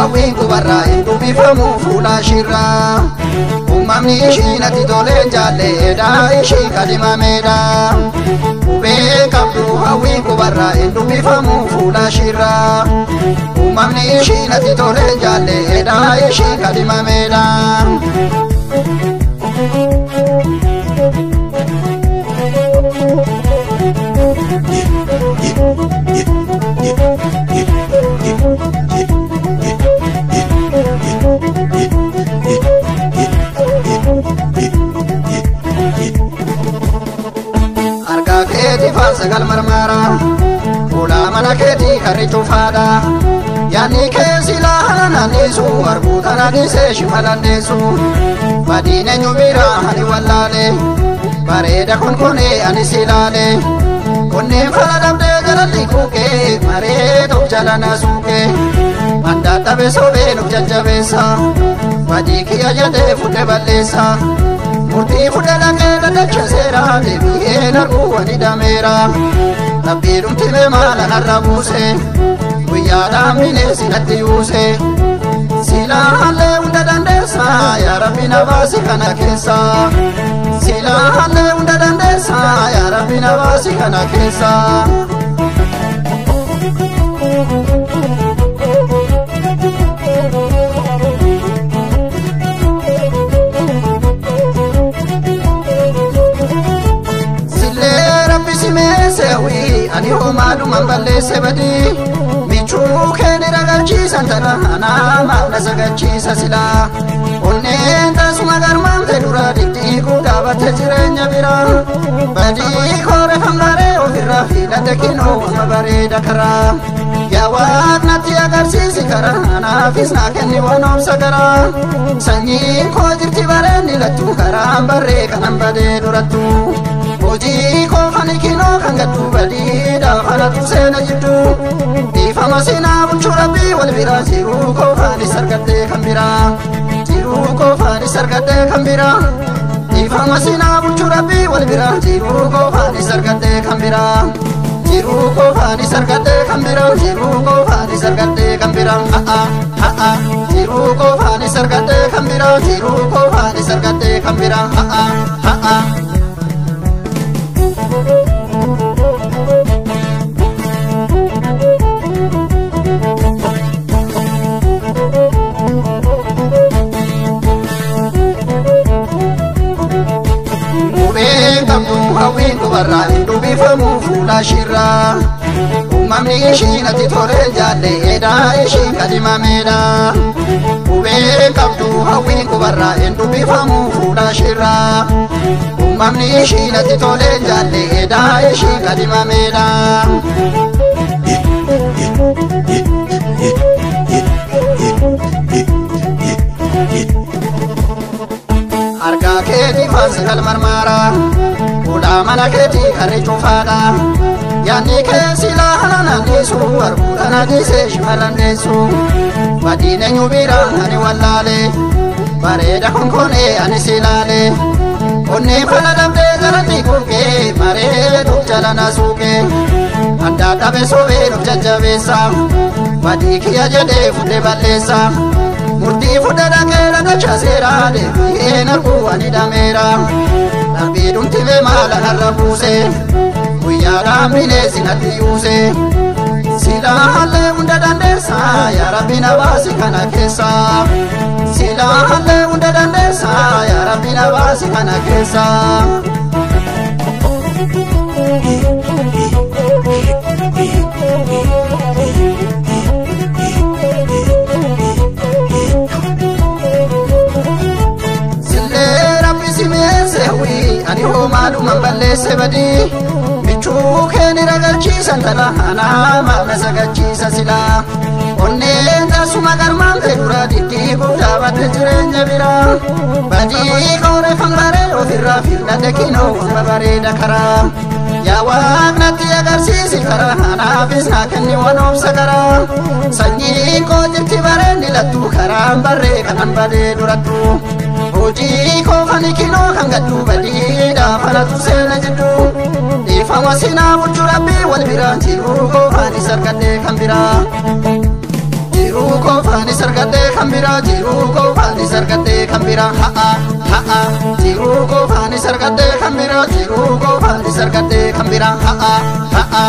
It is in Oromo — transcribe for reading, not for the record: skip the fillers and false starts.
hawin kubarra indu bifamu fula shirra umamni shinati tolen jalle da ishi kadima meda ube kabdu hawin kubarra indu bifamu fula shirra umamni shinati tolen jalle da ishi kadima meda sagal marmara kula mana keti karitu fada yani kesila hananisu arbutana dise shimalandesu badine nyubira hani wallale bareda konkone anisilale konne faladamde jalali kuke maredo jalana suke mandata besobe nukjajabesa badiki ajade fude balesa murti fudala keda dachasera debiye nargu wanida mera nabirum time mala narabuse uyada mine sinati use sila halle unda dandesa ya rabbi nawasi kana kesa sila halle unda dandesa ya rabbi nawasi kana kesa ani homadu mamballe sebadi michu kene ragachi santara ana mana sagachi sasila onne tasuma garman tedura dikti kudabate jirenya bira badi kore famare ofirra fila dekino mabare dakara ya wadnati agarsi sikara ana fisna kenni wonom sagara sanyi ko jirti bare nilatu karam bare kanambade duratu oji ko fanikino kangatu badi da falatu sena jitu di famasina bunchurabi wal biraziru ko fani sargate kambira jiru ko fani sargate kambira di famasina bunchurabi wal biraziru ko fani sargate kambira jiru ko fani sargate kambira jiru ko fani sargate kambira jiru ko fani sargate kambira jiru ko fani sargate kambira hawin kubarra indu bifamu fula shirra umamni shinati tore jalle da ishi kadima meda ube kabdu hawin kubarra indu bifamu fula shirra umamni shinati tore jalle da ishi kadima meda arga keti fasagal marmara kula mana keti karitu fada yani kesila hananisu arbutana dise shimalandesu badine nyubira hani wallale bareda konkone anisilale onne faladamde jalati kuke maredo jalana suke andata besobe nukjajabesa badiki ajade fude balesa murti fudada kera dachasera debiye nargu wanida mera nabidum time mala narabuse uyada mine sinati use sila halle unda dandesa ya rabbi nawasi kana kesa sila halle unda dandesa ya rabbi nawasi kana kesa ani homadu mamballe sebadi michu kene ragachi santara ana mana sagachi sasila onne tasuma garman tedura dikti budawate jireenya biraa badii koore fangaree ofirraa filladhe kinoo wamba bareeda karaa yaa waaqnatti agarsiisi karaa anaafis naa kenni waan obsa karaa sanyiin koo jirti bareenni lattuu karaan barree kanan badee durattu hojii koo kan kinoo kan gaddu badiidha falatu seena jiddu dhiifama sinaa bulchu rabbii wal biraa jiruu koo faanis argadhee kan biraa jiruu koo faanis argadhee kan biraa jiruu koo faanis argadhee kan biraa ha'a jiruu koo faanis argadhee kan biraa jiruu koo faanis argadhee kan biraa ha'a